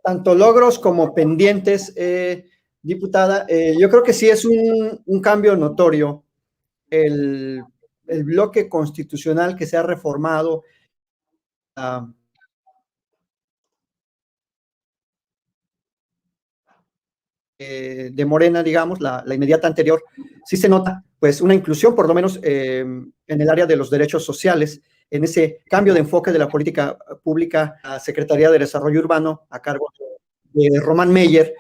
tanto logros como pendientes, diputada. Yo creo que sí es un cambio notorio el bloque constitucional que se ha reformado de Morena, digamos, la inmediata anterior, sí se nota pues una inclusión, por lo menos en el área de los derechos sociales, en ese cambio de enfoque de la política pública a Secretaría de Desarrollo Urbano a cargo de Román Meyer.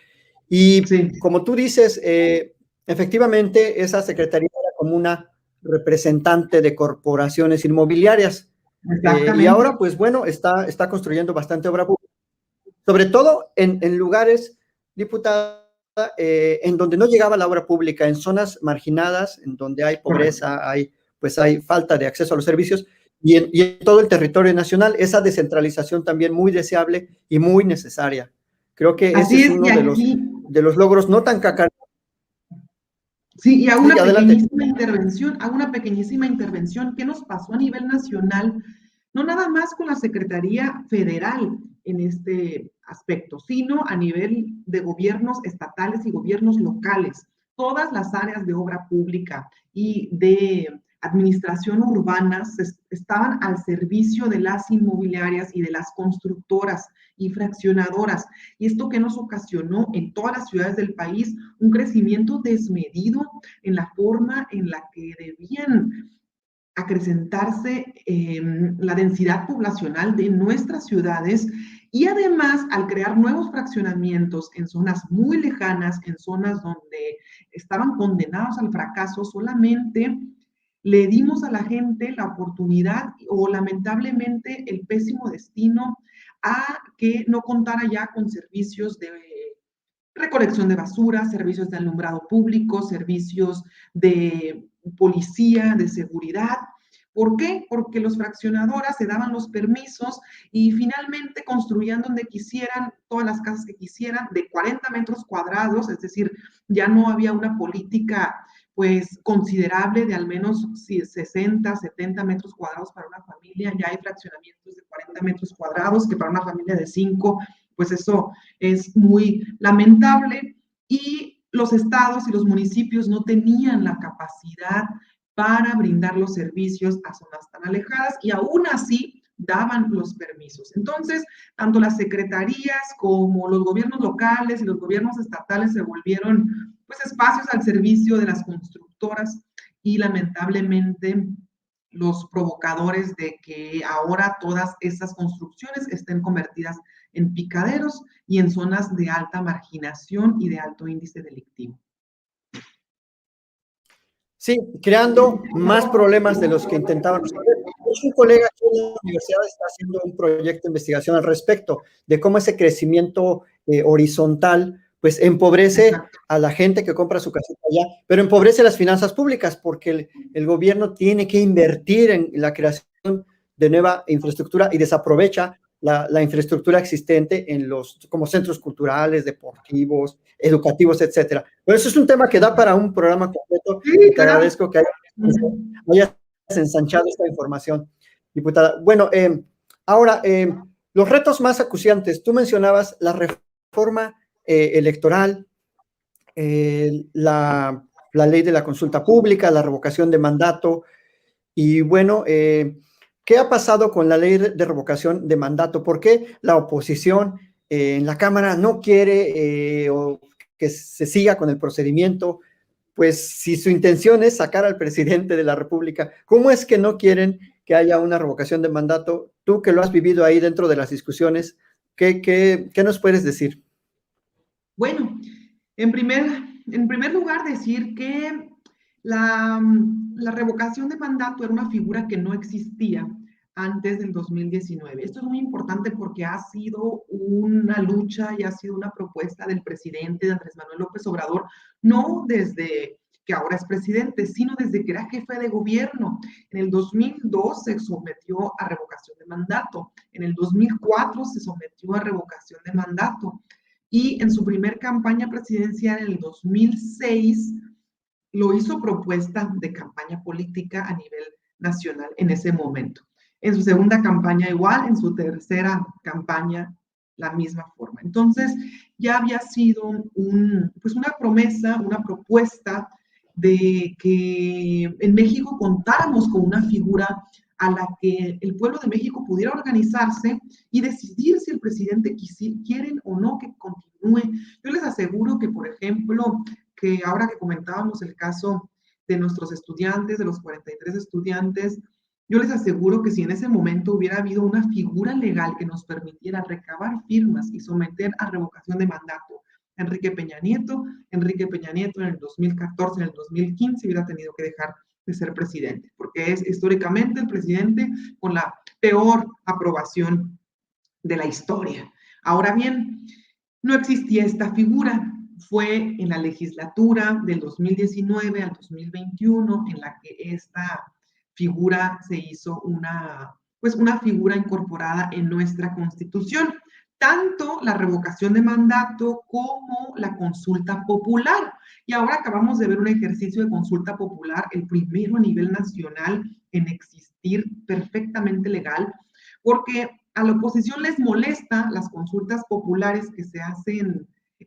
Y sí, como tú dices, efectivamente esa secretaría era como una representante de corporaciones inmobiliarias. Y ahora, pues bueno, está construyendo bastante obra pública, sobre todo en lugares, diputada, en donde no llegaba la obra pública, en zonas marginadas, en donde hay pobreza, hay falta de acceso a los servicios, y en todo el territorio nacional. Esa descentralización también muy deseable y muy necesaria. Creo que ese es uno de los logros no tan cacareados. Sí, y hago una pequeñísima intervención, ¿qué nos pasó a nivel nacional? No nada más con la Secretaría Federal en este aspecto, sino a nivel de gobiernos estatales y gobiernos locales. Todas las áreas de obra pública y de administración urbana estaban al servicio de las inmobiliarias y de las constructoras y fraccionadoras. Y esto que nos ocasionó en todas las ciudades del país un crecimiento desmedido en la forma en la que debían acrecentarse la densidad poblacional de nuestras ciudades, y además al crear nuevos fraccionamientos en zonas muy lejanas, en zonas donde estaban condenados al fracaso, solamente le dimos a la gente la oportunidad o lamentablemente el pésimo destino a que no contara ya con servicios de recolección de basura, servicios de alumbrado público, servicios de policía, de seguridad. ¿Por qué? Porque los fraccionadoras se daban los permisos y finalmente construían donde quisieran, todas las casas que quisieran, de 40 metros cuadrados, es decir, ya no había una política pues considerable de al menos 60, 70 metros cuadrados para una familia. Ya hay fraccionamientos de 40 metros cuadrados que para una familia de 5, pues eso es muy lamentable, y los estados y los municipios no tenían la capacidad para brindar los servicios a zonas tan alejadas y aún así daban los permisos. Entonces, tanto las secretarías como los gobiernos locales y los gobiernos estatales se volvieron pues espacios al servicio de las constructoras y lamentablemente los provocadores de que ahora todas esas construcciones estén convertidas en picaderos y en zonas de alta marginación y de alto índice delictivo. Sí, creando más problemas de los que intentaban resolver. Un colega aquí en la universidad está haciendo un proyecto de investigación al respecto de cómo ese crecimiento horizontal pues empobrece a la gente que compra su casita allá, pero empobrece las finanzas públicas porque el gobierno tiene que invertir en la creación de nueva infraestructura y desaprovecha la infraestructura existente en como centros culturales, deportivos, educativos, etcétera. Pero eso es un tema que da para un programa completo. Sí, y te agradezco que hayas ensanchado esta información, diputada. Bueno, ahora, los retos más acuciantes. Tú mencionabas la reforma electoral, la ley de la consulta pública, la revocación de mandato, y bueno, ¿qué ha pasado con la ley de revocación de mandato? ¿Por qué la oposición en la Cámara no quiere que se siga con el procedimiento? Pues si su intención es sacar al presidente de la República, ¿cómo es que no quieren que haya una revocación de mandato? Tú que lo has vivido ahí dentro de las discusiones, ¿qué nos puedes decir? Bueno, en primer lugar decir que la revocación de mandato era una figura que no existía antes del 2019. Esto es muy importante porque ha sido una lucha y ha sido una propuesta del presidente de Andrés Manuel López Obrador, no desde que ahora es presidente, sino desde que era jefe de gobierno. En el 2002 se sometió a revocación de mandato, en el 2004 se sometió a revocación de mandato, y en su primer campaña presidencial en el 2006 lo hizo propuesta de campaña política a nivel nacional en ese momento. en su segunda campaña igual, en su tercera campaña la misma forma. Entonces, ya había sido pues una promesa, una propuesta de que en México contáramos con una figura a la que el pueblo de México pudiera organizarse y decidir si el presidente quieren o no que continúe. Yo les aseguro que, por ejemplo, que ahora que comentábamos el caso de nuestros estudiantes, de los 43 estudiantes, yo les aseguro que si en ese momento hubiera habido una figura legal que nos permitiera recabar firmas y someter a revocación de mandato a Enrique Peña Nieto en el 2014, en el 2015 hubiera tenido que dejar de ser presidente, porque es históricamente el presidente con la peor aprobación de la historia. Ahora bien, no existía esta figura. Fue en la legislatura del 2019 al 2021 en la que esta figura se hizo pues una figura incorporada en nuestra Constitución. Tanto la revocación de mandato como la consulta popular. Y ahora acabamos de ver un ejercicio de consulta popular, el primero a nivel nacional en existir, perfectamente legal, porque a la oposición les molesta las consultas populares que se hacen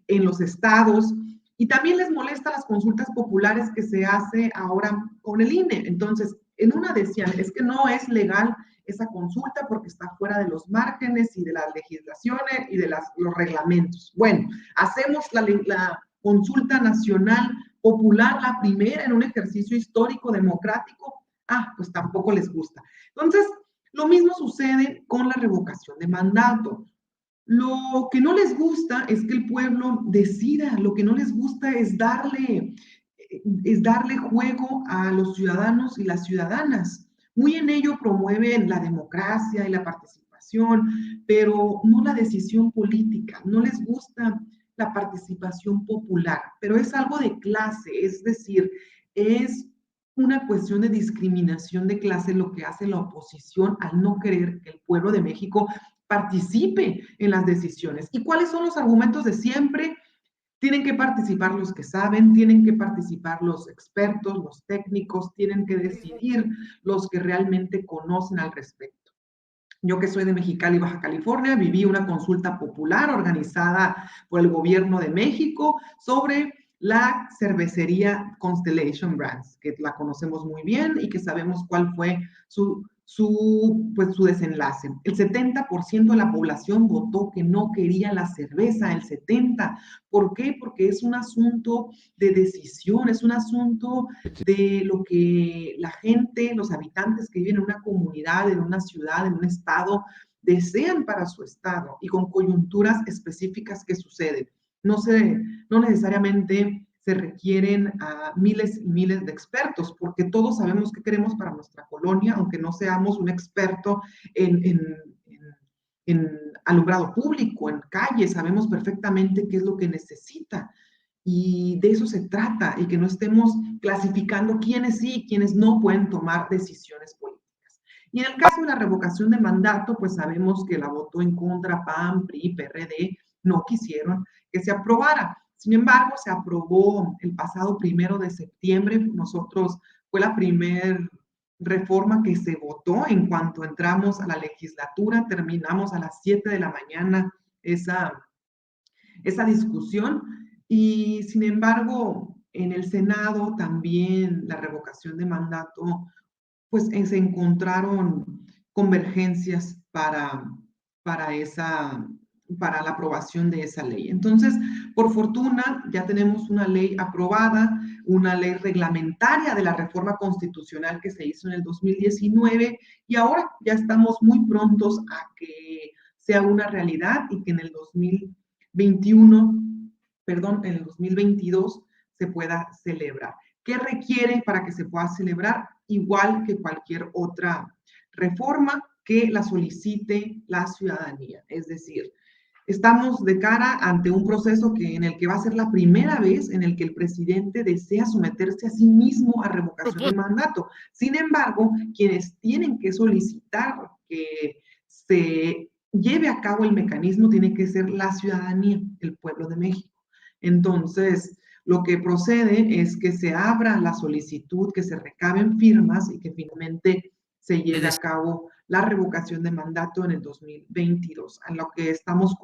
en los estados y también les molesta las consultas populares que se hace ahora con el INE. Entonces, en una decían, es que no es legal esa consulta porque está fuera de los márgenes y de las legislaciones y de los reglamentos. Bueno, hacemos la consulta nacional popular, la primera en un ejercicio histórico democrático. Pues tampoco les gusta. Entonces, lo mismo sucede con la revocación de mandato. Lo que no les gusta es que el pueblo decida, lo que no les gusta es darle juego a los ciudadanos y las ciudadanas. Muy en ello promueven la democracia y la participación, pero no la decisión política. No les gusta la participación popular, pero es algo de clase, es decir, es una cuestión de discriminación de clase lo que hace la oposición al no querer que el pueblo de México participe en las decisiones. ¿Y cuáles son los argumentos de siempre? Tienen que participar los que saben, tienen que participar los expertos, los técnicos, tienen que decidir los que realmente conocen al respecto. Yo que soy de Mexicali, Baja California, viví una consulta popular organizada por el gobierno de México sobre la cervecería Constellation Brands, que la conocemos muy bien y que sabemos cuál fue su desenlace. El 70% de la población votó que no quería la cerveza, el 70%. ¿Por qué? Porque es un asunto de decisión, es un asunto de lo que la gente, los habitantes que viven en una comunidad, en una ciudad, en un estado, desean para su estado y con coyunturas específicas que suceden. No necesariamente se requieren a miles y miles de expertos, porque todos sabemos qué queremos para nuestra colonia, aunque no seamos un experto en alumbrado público, en calles, sabemos perfectamente qué es lo que necesita. Y de eso se trata, y que no estemos clasificando quiénes sí y quiénes no pueden tomar decisiones políticas. Y en el caso de la revocación de mandato, pues sabemos que la votó en contra PAN, PRI, PRD, no quisieron que se aprobara. Sin embargo, se aprobó el pasado 1 de septiembre. Nosotros fue la primera reforma que se votó en cuanto entramos a la legislatura. Terminamos a las 7 de la mañana esa discusión. Y sin embargo, en el Senado también la revocación de mandato, pues se encontraron convergencias para la aprobación de esa ley. Entonces, por fortuna, ya tenemos una ley aprobada, una ley reglamentaria de la reforma constitucional que se hizo en el 2019 y ahora ya estamos muy prontos a que sea una realidad y que en el 2022 se pueda celebrar. ¿Qué requiere para que se pueda celebrar? Igual que cualquier otra reforma que la solicite la ciudadanía. Es decir, estamos de cara ante un proceso en el que va a ser la primera vez en el que el presidente desea someterse a sí mismo a revocación de mandato. Sin embargo, quienes tienen que solicitar que se lleve a cabo el mecanismo tiene que ser la ciudadanía, el pueblo de México. Entonces, lo que procede es que se abra la solicitud, que se recaben firmas y que finalmente se lleve a cabo la revocación de mandato en el 2022, a lo que estamos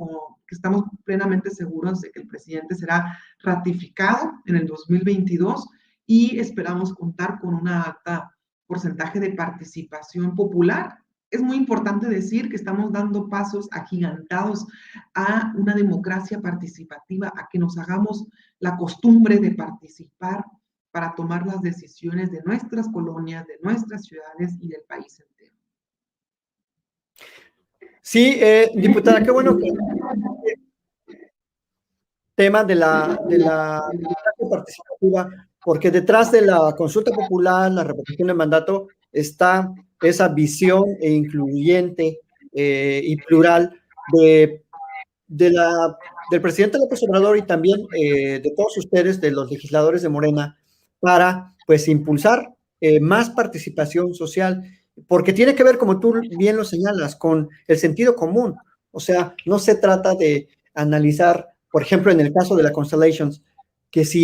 plenamente seguros de que el presidente será ratificado en el 2022 y esperamos contar con un alta porcentaje de participación popular. Es muy importante decir que estamos dando pasos agigantados a una democracia participativa, a que nos hagamos la costumbre de participar para tomar las decisiones de nuestras colonias, de nuestras ciudades y del país entero. Sí, diputada, qué bueno que tema de la democracia participativa, porque detrás de la consulta popular, la revocación de mandato, está esa visión incluyente y plural del presidente López Obrador y también de todos ustedes, de los legisladores de Morena, para pues impulsar más participación social, porque tiene que ver, como tú bien lo señalas, con el sentido común. O sea, no se trata de analizar, por ejemplo, en el caso de la Constellations, que si